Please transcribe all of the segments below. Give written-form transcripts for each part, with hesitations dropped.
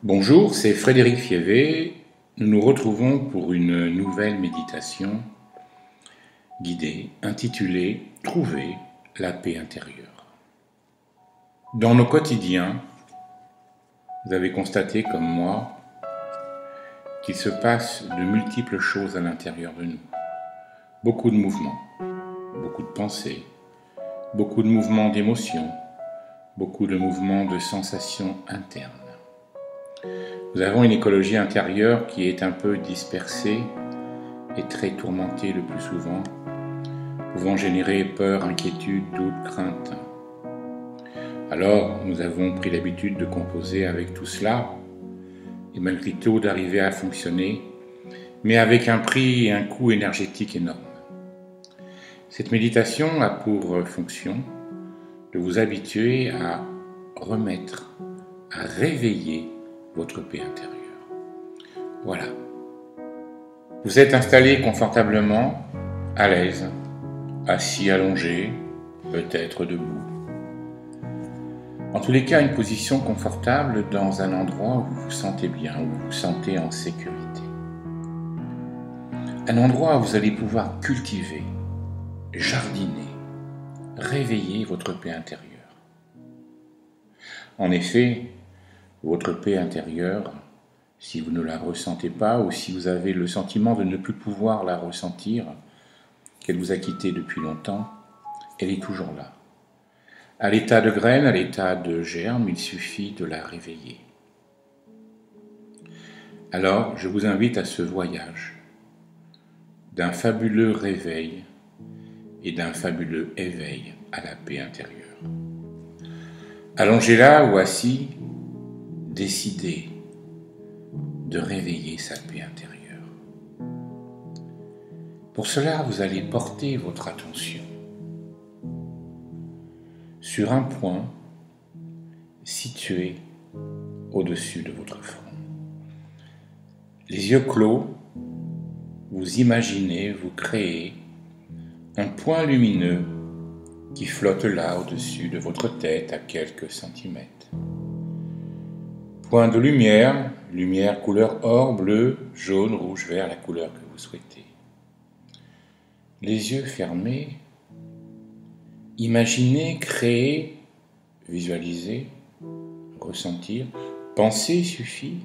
Bonjour, c'est Frédéric Fievé. Nous nous retrouvons pour une nouvelle méditation guidée intitulée « Trouver la paix intérieure ». Dans nos quotidiens, vous avez constaté comme moi qu'il se passe de multiples choses à l'intérieur de nous. Beaucoup de mouvements, beaucoup de pensées, beaucoup de mouvements d'émotions, beaucoup de mouvements de sensations internes. Nous avons une écologie intérieure qui est un peu dispersée et très tourmentée le plus souvent, pouvant générer peur, inquiétude, doute, crainte. Alors, nous avons pris l'habitude de composer avec tout cela, et malgré tout d'arriver à fonctionner, mais avec un prix et un coût énergétique énorme. Cette méditation a pour fonction de vous habituer à remettre, à réveiller votre paix intérieure. Voilà. Vous êtes installé confortablement, à l'aise, assis, allongé, peut-être debout. En tous les cas, une position confortable dans un endroit où vous vous sentez bien, où vous vous sentez en sécurité. Un endroit où vous allez pouvoir cultiver, jardiner, réveiller votre paix intérieure. En effet, votre paix intérieure, si vous ne la ressentez pas ou si vous avez le sentiment de ne plus pouvoir la ressentir, qu'elle vous a quitté depuis longtemps, elle est toujours là. À l'état de graine, à l'état de germe, il suffit de la réveiller. Alors, je vous invite à ce voyage d'un fabuleux réveil et d'un fabuleux éveil à la paix intérieure. Allongé là ou assis, décidez de réveiller sa paix intérieure. Pour cela, vous allez porter votre attention sur un point situé au-dessus de votre front. Les yeux clos, vous imaginez, vous créez un point lumineux qui flotte là au-dessus de votre tête à quelques centimètres. Point de lumière, lumière couleur or, bleu, jaune, rouge, vert, la couleur que vous souhaitez. Les yeux fermés, imaginez, créer, visualiser, ressentir, penser suffit.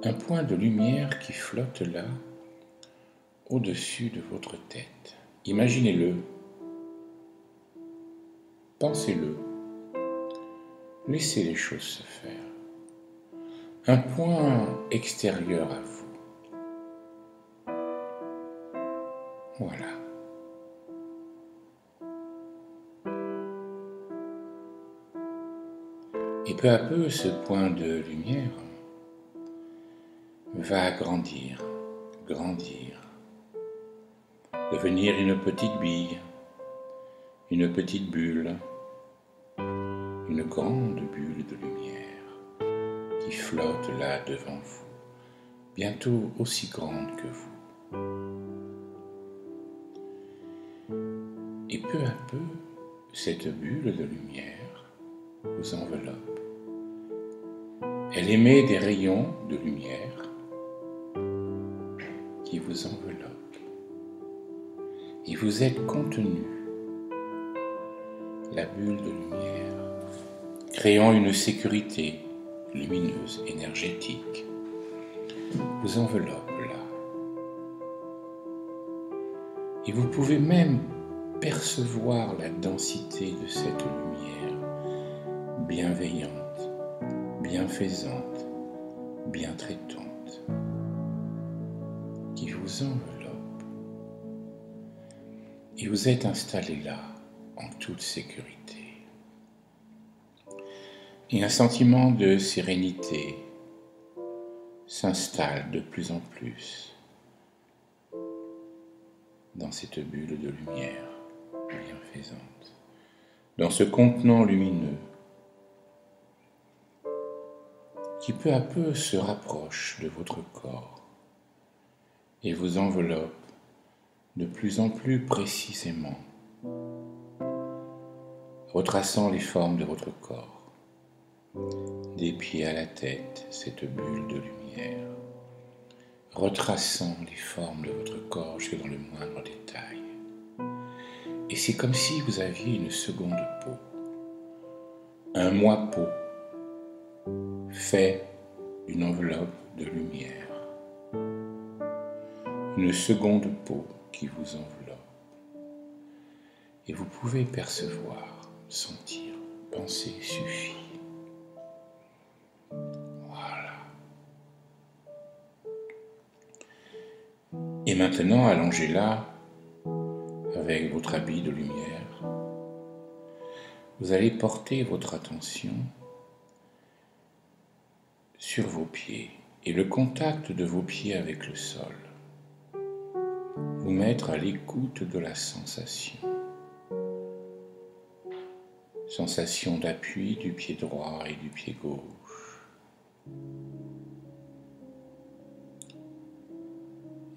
Un point de lumière qui flotte là, au-dessus de votre tête. Imaginez-le, pensez-le, laissez les choses se faire. Un point extérieur à vous. Voilà. Et peu à peu, ce point de lumière va grandir, devenir une petite bille, une petite bulle, une grande bulle de lumière qui flotte là devant vous, bientôt aussi grande que vous. Et peu à peu, cette bulle de lumière vous enveloppe. Elle émet des rayons de lumière qui vous enveloppent. Et vous êtes contenu, la bulle de lumière, créant une sécurité lumineuse, énergétique, vous enveloppe là. Et vous pouvez même percevoir la densité de cette lumière bienveillante, bienfaisante, bien traitante, qui vous enveloppe. Et vous êtes installé là, en toute sécurité. Et un sentiment de sérénité s'installe de plus en plus dans cette bulle de lumière bienfaisante, dans ce contenant lumineux qui peu à peu se rapproche de votre corps et vous enveloppe de plus en plus précisément, retraçant les formes de votre corps, des pieds à la tête, cette bulle de lumière, retraçant les formes de votre corps jusque dans le moindre détail. Et c'est comme si vous aviez une seconde peau, un moi-peau, fait d'une enveloppe de lumière, une seconde peau qui vous enveloppe. Et vous pouvez percevoir, sentir, penser suffit. Voilà. Et maintenant, allongez là, avec votre habit de lumière, vous allez porter votre attention sur vos pieds et le contact de vos pieds avec le sol. Vous mettre à l'écoute de la sensation. Sensation d'appui du pied droit et du pied gauche.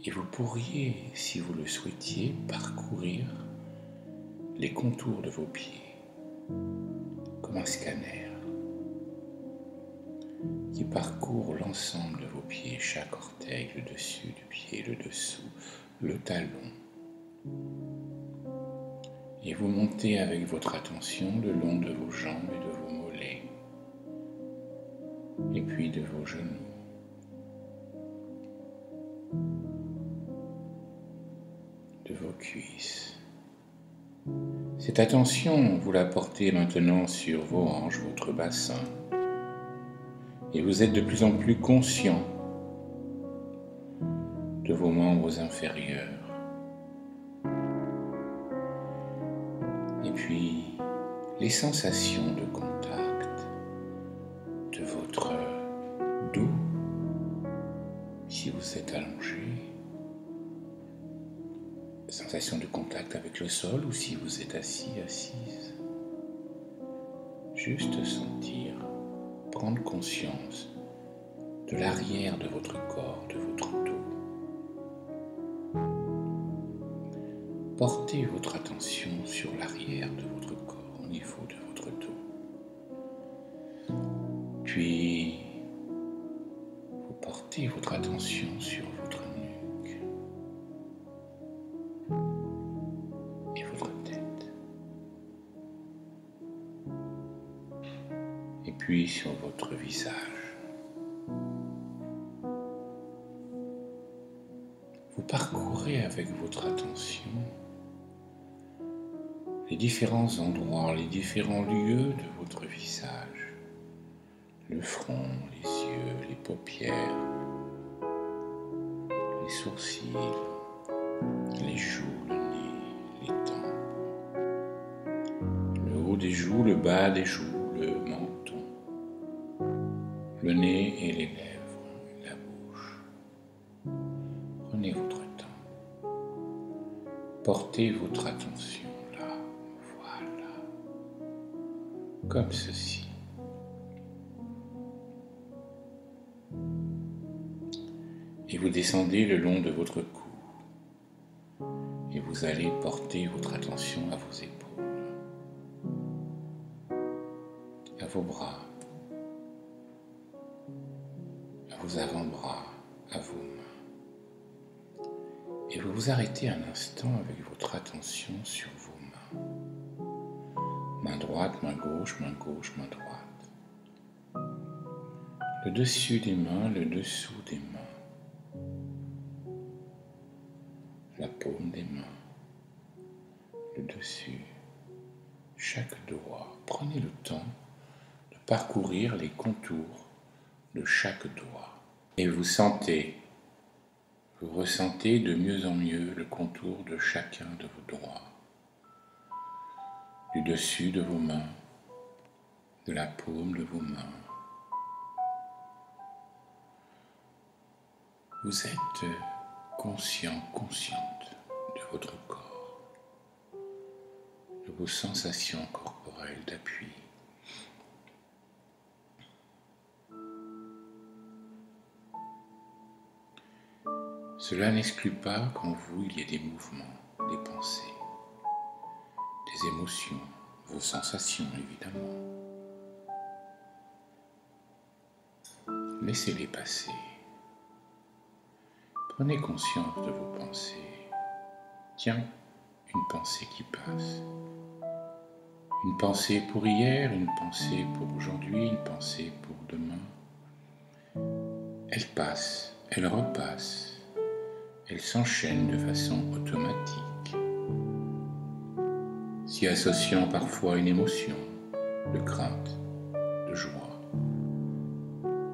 Et vous pourriez, si vous le souhaitiez, parcourir les contours de vos pieds comme un scanner qui parcourt l'ensemble de vos pieds, chaque orteil, le dessus du pied, le dessous, le talon. Et vous montez avec votre attention le long de vos jambes et de vos mollets, et puis de vos genoux. De vos cuisses. Cette attention, vous la portez maintenant sur vos hanches, votre bassin, et vous êtes de plus en plus conscient de vos membres inférieurs. Et puis, les sensations de contact de votre dos, si vous êtes allongé, sensation de contact avec le sol ou si vous êtes assis, assise. Juste sentir, prendre conscience de l'arrière de votre corps, de votre dos. Portez votre attention sur l'arrière de votre corps, au niveau de votre dos. Puis, vous portez votre attention sur votre nuque et votre tête. Et puis sur votre visage. Vous parcourez avec votre attention les différents endroits, les différents lieux de votre visage. Le front, les yeux, les paupières, les sourcils, les joues, le nez, les tempes, le haut des joues, le bas des joues, le menton, le nez et les lèvres, la bouche. Prenez votre temps. Portez votre attention là, voilà, comme ceci. Et vous descendez le long de votre cou. Et vous allez porter votre attention à vos épaules, à vos bras, à vos avant-bras, à vos mains. Et vous vous arrêtez un instant avec votre attention sur vos mains. Main droite, main gauche, main gauche, main droite. Le dessus des mains, le dessous des mains. La paume des mains, le dessus, chaque doigt. Prenez le temps de parcourir les contours de chaque doigt. Et vous ressentez de mieux en mieux le contour de chacun de vos doigts, du dessus de vos mains, de la paume de vos mains. Vous êtes conscient, consciente de votre corps, de vos sensations corporelles d'appui. Cela n'exclut pas qu'en vous il y ait des mouvements, des pensées, des émotions, vos sensations évidemment. laissez-les passer. Prenez conscience de vos pensées. Tiens, une pensée qui passe. Une pensée pour hier, une pensée pour aujourd'hui, une pensée pour demain. Elle passe, elle repasse, elle s'enchaîne de façon automatique, s'y associant parfois une émotion de crainte, de joie,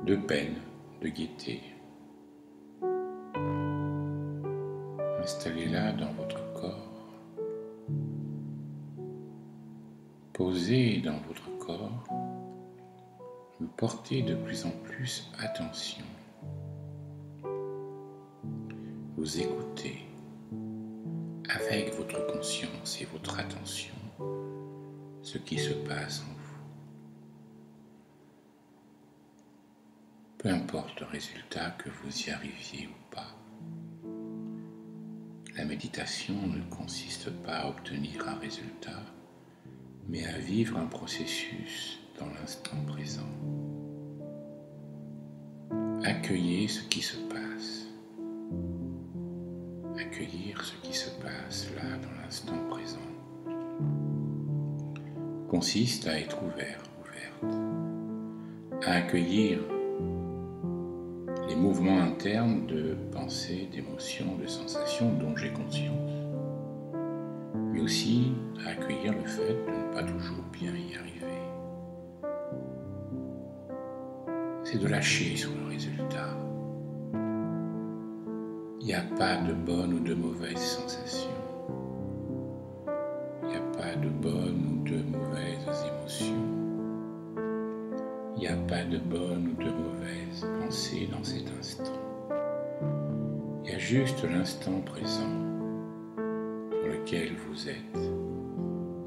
de peine, de gaieté. Installez-la dans votre corps. Posez dans votre corps. Vous portez de plus en plus attention. Vous écoutez avec votre conscience et votre attention ce qui se passe en vous. Peu importe le résultat, que vous y arriviez ou pas. La méditation ne consiste pas à obtenir un résultat, mais à vivre un processus dans l'instant présent. Accueillez ce qui se passe. Accueillir ce qui se passe là, dans l'instant présent, consiste à être ouvert, ouverte, à accueillir les mouvements internes de pensées, d'émotions, de sensations dont j'ai conscience, mais aussi à accueillir le fait de ne pas toujours bien y arriver. C'est de lâcher sur le résultat. Il n'y a pas de bonne ou de mauvaise sensation. Il n'y a pas de bonne ou de mauvaises émotions. Il n'y a pas de bonne ou de mauvaise pensée dans cet instant. Il y a juste l'instant présent dans lequel vous êtes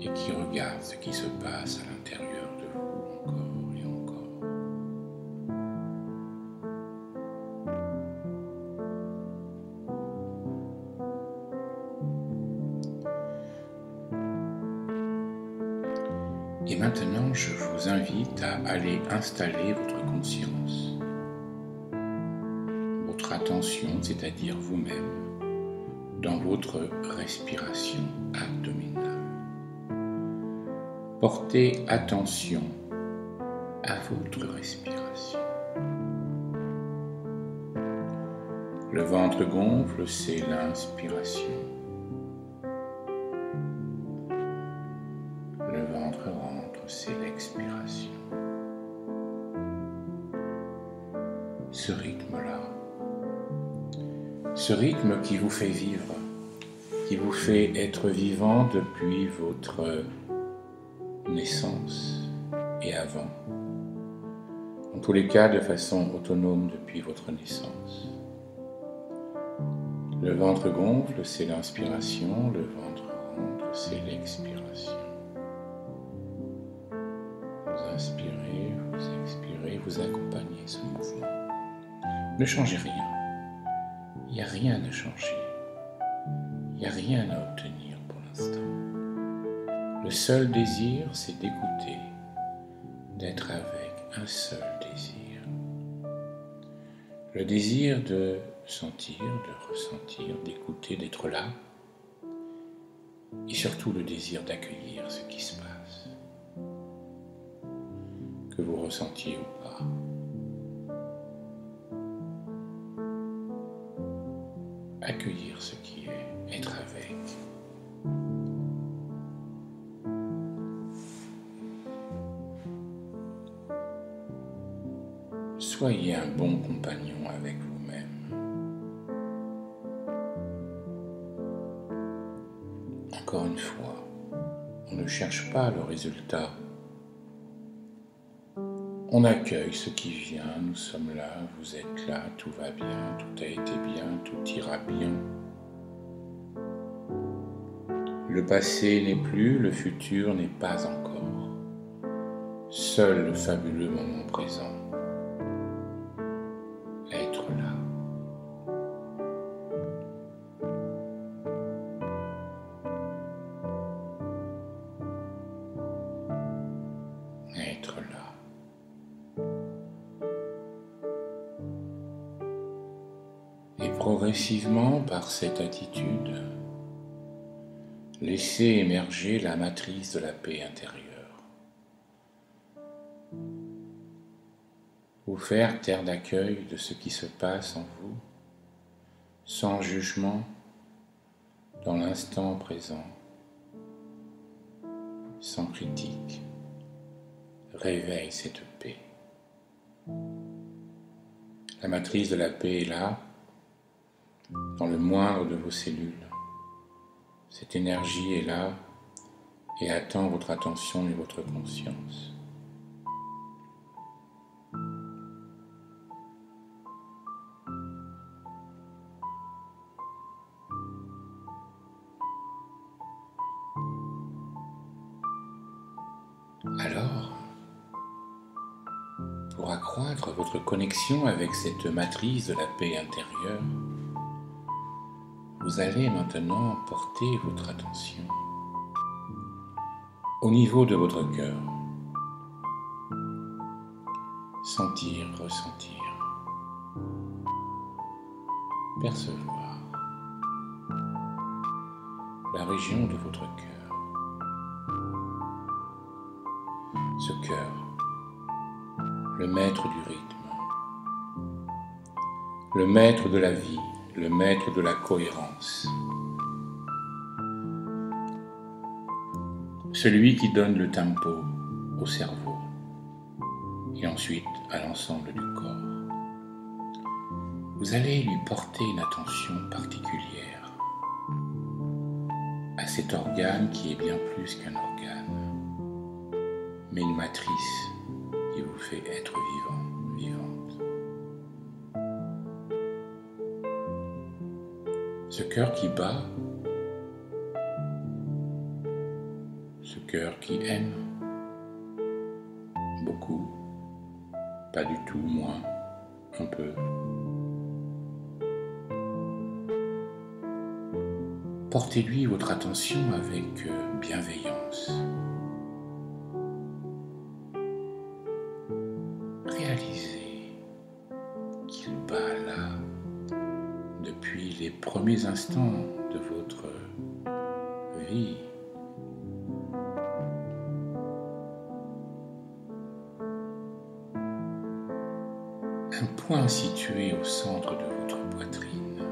et qui regarde ce qui se passe à l'intérieur de vous encore et encore. Et maintenant, je vous invite à aller installer votre conscience, votre attention, c'est-à-dire vous-même, dans votre respiration abdominale. Portez attention à votre respiration. Le ventre gonfle, c'est l'inspiration. Le ventre rentre, c'est l'expiration. Ce rythme-là, ce rythme qui vous fait vivre, qui vous fait être vivant depuis votre naissance et avant. En tous les cas, de façon autonome depuis votre naissance. Le ventre gonfle, c'est l'inspiration, le ventre rentre, c'est l'expiration. Vous inspirez, vous expirez, vous accompagnez ce mouvement. Ne changez rien. Il n'y a rien à changer. Il n'y a rien à obtenir pour l'instant. Le seul désir, c'est d'écouter, d'être avec un seul désir. Le désir de sentir, de ressentir, d'écouter, d'être là. Et surtout le désir d'accueillir ce qui se passe. Que vous ressentiez ou pas. Accueillir ce qui est, être avec. Soyez un bon compagnon avec vous-même. Encore une fois, on ne cherche pas le résultat. On accueille ce qui vient, nous sommes là, vous êtes là, tout va bien, tout a été bien, tout ira bien. Le passé n'est plus, le futur n'est pas encore. Seul le fabuleux moment présent. Être là. Être là. Et progressivement, par cette attitude, laissez émerger la matrice de la paix intérieure. Vous faire terre d'accueil de ce qui se passe en vous, sans jugement, dans l'instant présent, sans critique. Réveille cette paix. La matrice de la paix est là, dans le moindre de vos cellules. Cette énergie est là et attend votre attention et votre conscience. Alors, pour accroître votre connexion avec cette matrice de la paix intérieure, vous allez maintenant porter votre attention au niveau de votre cœur. Sentir, ressentir, percevoir la région de votre cœur. Ce cœur, le maître du rythme, le maître de la vie, le maître de la cohérence, celui qui donne le tempo au cerveau et ensuite à l'ensemble du corps. Vous allez lui porter une attention particulière à cet organe qui est bien plus qu'un organe, mais une matrice qui vous fait être vivant, vivante. Ce cœur qui bat, ce cœur qui aime beaucoup, pas du tout, moins, un peu. Portez-lui votre attention avec bienveillance. Réalisez qu'il bat là depuis les premiers instants de votre vie. Un point situé au centre de votre poitrine.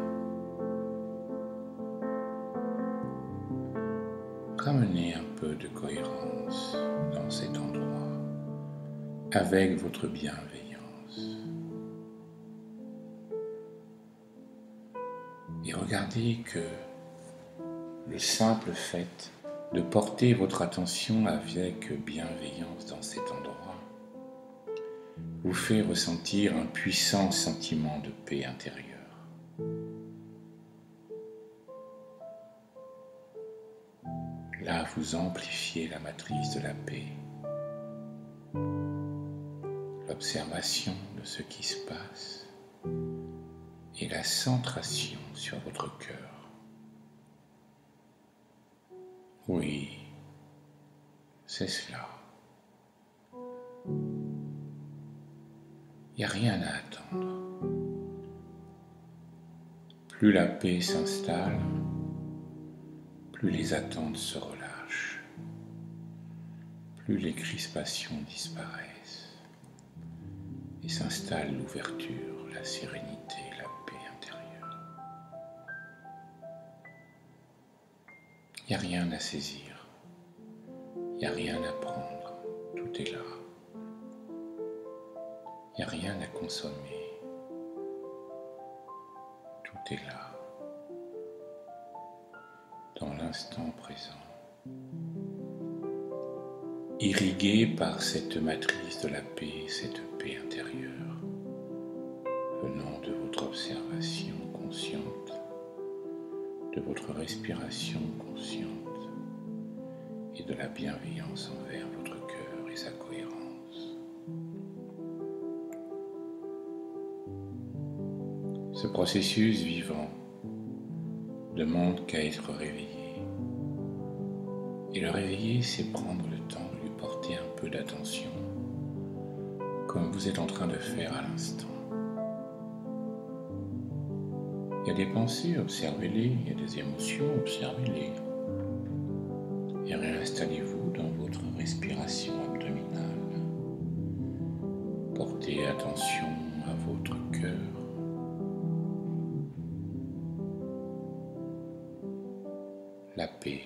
Ramenez un peu de cohérence dans cet endroit avec votre bienveillance. Et regardez que le simple fait de porter votre attention avec bienveillance dans cet endroit vous fait ressentir un puissant sentiment de paix intérieure. Là, vous amplifiez la matrice de la paix, l'observation de ce qui se passe et la centration sur votre cœur. Oui, c'est cela. Il n'y a rien à attendre. Plus la paix s'installe, plus les attentes se relâchent, plus les crispations disparaissent et s'installe l'ouverture, la sérénité, la paix intérieure. Il n'y a rien à saisir, il n'y a rien à prendre, tout est là. Il n'y a rien à consommer, tout est là, dans l'instant présent, irrigué par cette matrice de la paix, cette paix intérieure, venant de votre observation consciente, de votre respiration consciente et de la bienveillance envers votre cœur et sa cohérence. Ce processus vivant demande qu'à être réveillé. Et le réveiller, c'est prendre le temps de lui porter un peu d'attention, comme vous êtes en train de faire à l'instant. Il y a des pensées, observez-les. Il y a des émotions, observez-les. Et réinstallez-vous dans votre respiration abdominale. Portez attention à votre cœur. La paix.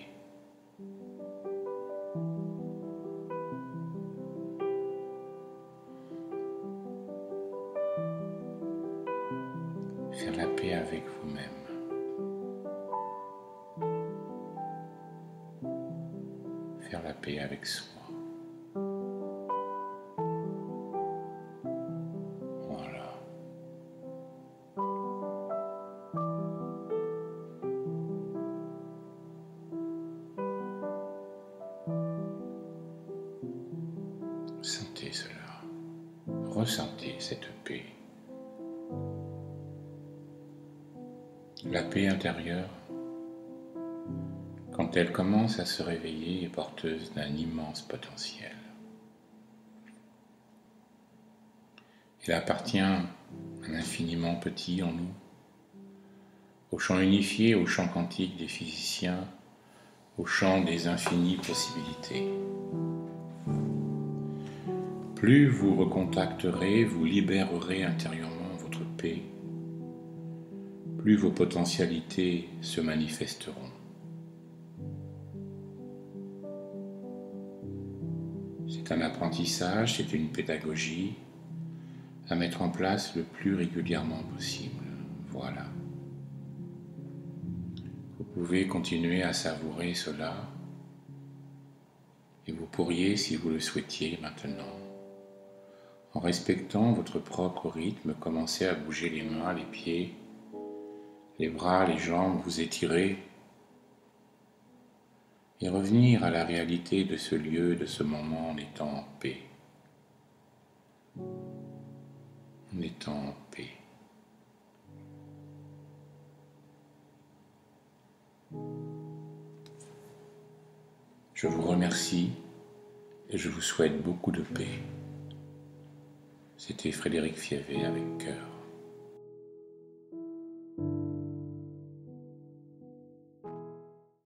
Faire la paix avec vous-même. Faire la paix avec soi. Voilà. Sentez cela. Ressentez cette paix. La paix intérieure, quand elle commence à se réveiller, est porteuse d'un immense potentiel. Elle appartient à l'infiniment petit en nous, au champ unifié, au champ quantique des physiciens, au champ des infinies possibilités. Plus vous recontacterez, vous libérerez intérieurement votre paix, plus vos potentialités se manifesteront. C'est un apprentissage, c'est une pédagogie à mettre en place le plus régulièrement possible. Voilà. Vous pouvez continuer à savourer cela et vous pourriez, si vous le souhaitiez maintenant, en respectant votre propre rythme, commencer à bouger les mains, les pieds, les bras, les jambes, vous étirer et revenir à la réalité de ce lieu, de ce moment en étant en paix. En étant en paix. Je vous remercie et je vous souhaite beaucoup de paix. C'était Frédéric Fievé avec cœur.